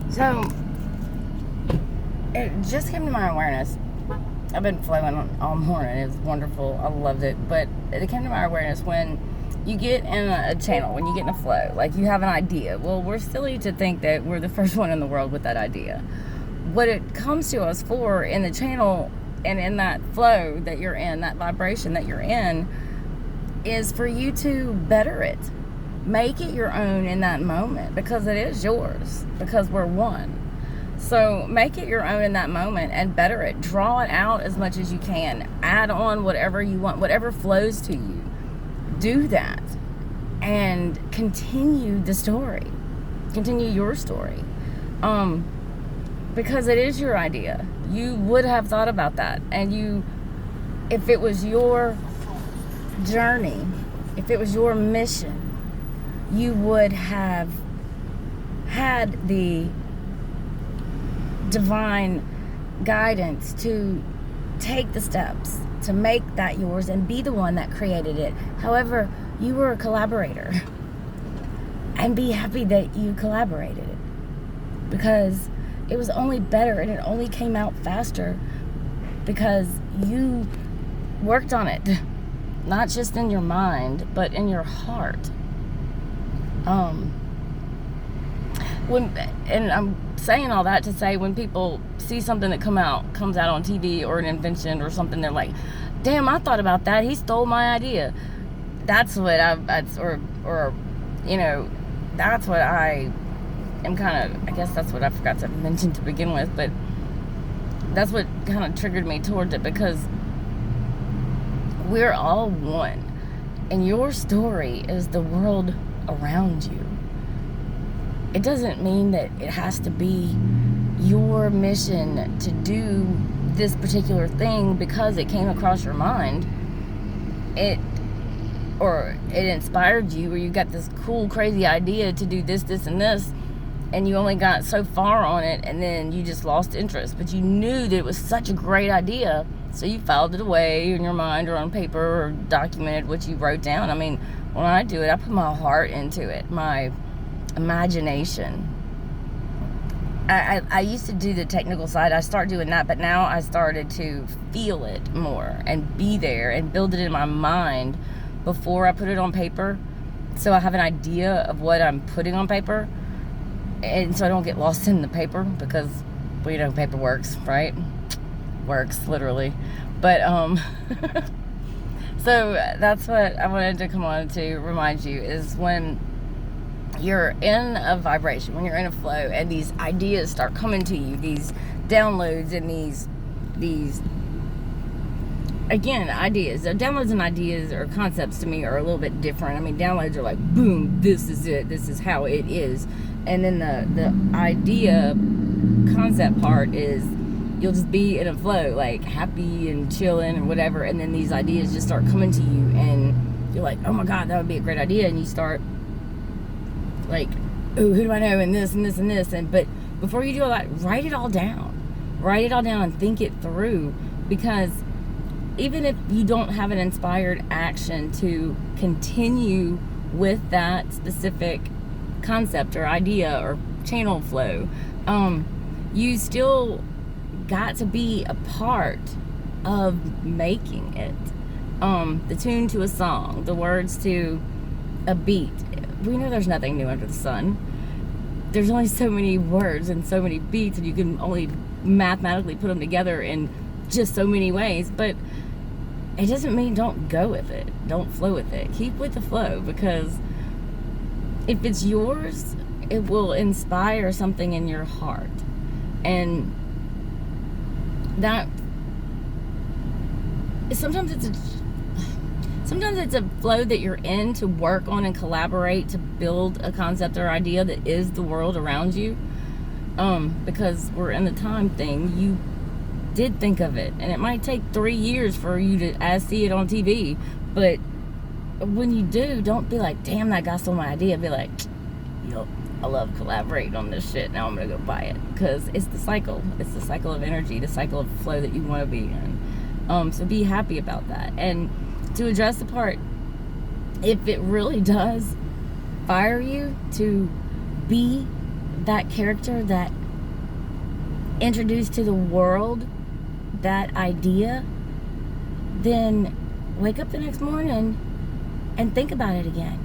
So, it just came to my awareness. I've been flowing all morning. It was wonderful. I loved it. But it came to my awareness when you get in a channel, when you get in a flow, like you have an idea. Well, we're silly to think that we're the first one in the world with that idea. What it comes to us for in the channel and in that flow that you're in, that vibration that you're in, is for you to better it. Make it your own in that moment, because it is yours, because we're one. So make it your own in that moment and better it. Draw it out as much as you can. Add on whatever you want, whatever flows to you. Do that and continue the story. Continue your story. Because it is your idea. You would have thought about that. And if it was your journey, if it was your mission, you would have had the divine guidance to take the steps to make that yours and be the one that created it. However, you were a collaborator, and be happy that you collaborated, because it was only better and it only came out faster because you worked on it, not just in your mind but in your heart. And I'm saying all that to say, when people see something that comes out on TV, or an invention or something, they're like, damn, I thought about that, he stole my idea. That's what that's what I am kind of, I guess that's what I forgot to mention to begin with, but that's what kind of triggered me towards it, because we're all one, and your story is the world around you. It doesn't mean that it has to be your mission to do this particular thing because it came across your mind. It inspired you, or you got this cool, crazy idea to do this, this, and this, and you only got so far on it, and then you just lost interest. But you knew that it was such a great idea, so you filed it away in your mind or on paper, or documented what you wrote down. I mean, when I do it, I put my heart into it, my imagination. I used to do the technical side. I started doing that, but now I started to feel it more and be there and build it in my mind before I put it on paper, so I have an idea of what I'm putting on paper, and so I don't get lost in the paper, because paper works, right? Works, literally. But so that's what I wanted to come on to remind you, is when you're in a vibration, when you're in a flow, and these ideas start coming to you, these downloads and these again, ideas. So downloads and ideas or concepts to me are a little bit different. I mean, downloads are like, boom, this is it, this is how it is. And then the idea concept part is you'll just be in a flow, like happy and chilling and whatever, and then these ideas just start coming to you, and you're like, oh my God, that would be a great idea, and you start like, oh, who do I know, and this and this and this, but before you do all that, write it all down and think it through, because even if you don't have an inspired action to continue with that specific concept or idea or channel flow, you still got to be a part of making it. The tune to a song, the words to a beat. We know there's nothing new under the sun. There's only so many words and so many beats, and you can only mathematically put them together in just so many ways. But it doesn't mean don't go with it. Don't flow with it. Keep with the flow, because if it's yours, it will inspire something in your heart. And that sometimes it's a flow that you're in to work on and collaborate to build a concept or idea that is the world around you. Because we're in the time thing, you did think of it, and it might take 3 years for you to see it on TV, but when you do, don't be like, damn, that guy stole my idea. Be like, I love collaborating on this shit, now I'm gonna go buy it, because it's the cycle of energy, the cycle of flow that you want to be in. So be happy about that. And to address the part, if it really does fire you to be that character that introduced to the world that idea, then wake up the next morning and think about it again.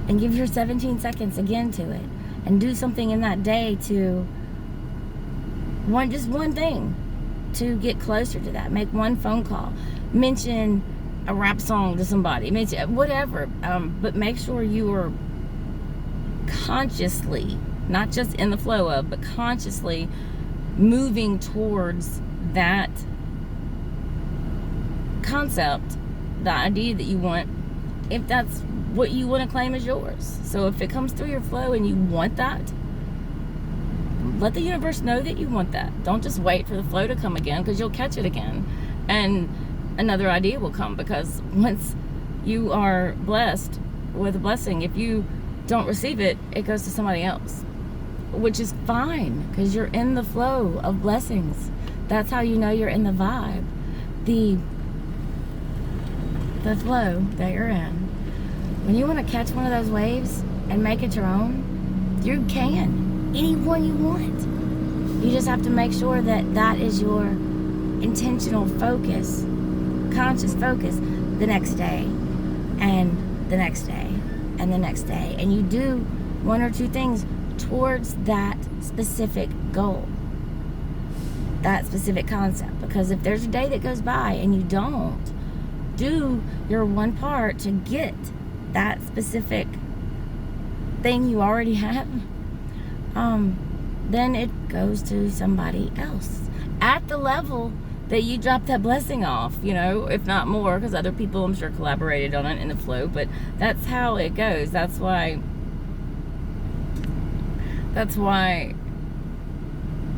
And give your 17 seconds again to it. And do something in that day to just one thing to get closer to that. Make one phone call. Mention a rap song to somebody. Mention whatever. But make sure you are consciously, not just in the flow of, but consciously moving towards that concept, the idea that you want, if that's what you want to claim as yours. So if it comes through your flow and you want that, let the universe know that you want that. Don't just wait for the flow to come again, because you'll catch it again and another idea will come. Because once you are blessed with a blessing, if you don't receive it, it goes to somebody else, which is fine, because you're in the flow of blessings. That's how you know you're in the vibe, the flow that you're in. When you want to catch one of those waves and make it your own, you can. Anyone you want. You just have to make sure that that is your intentional focus, conscious focus, the next day, and the next day, and the next day. And you do one or two things towards that specific goal, that specific concept. Because if there's a day that goes by and you don't do your one part to get that specific thing you already have, then it goes to somebody else at the level that you dropped that blessing off, if not more, because other people, I'm sure, collaborated on it in the flow. But that's how it goes. That's why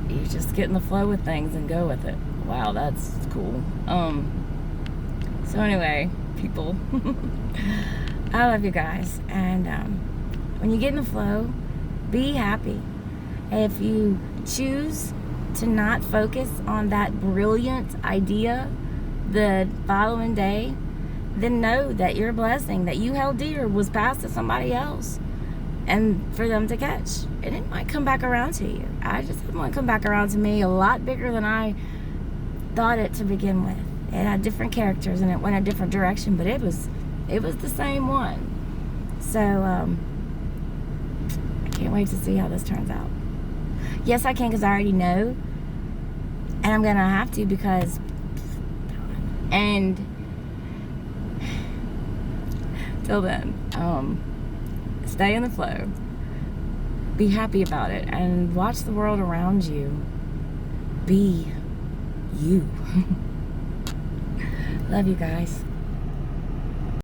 you just get in the flow with things and go with it. Wow, that's cool. So anyway, people, I love you guys. And when you get in the flow, be happy. If you choose to not focus on that brilliant idea the following day, then know that your blessing that you held dear was passed to somebody else, and for them to catch. And it might come back around to you. I just had one come back around to me a lot bigger than I thought it to begin with. It had different characters and it went a different direction, but it was the same one. So I can't wait to see how this turns out. Yes, I can, because I already know, and I'm gonna have to, because and till then, stay in the flow, be happy about it, and watch the world around you. Be you. Love you guys.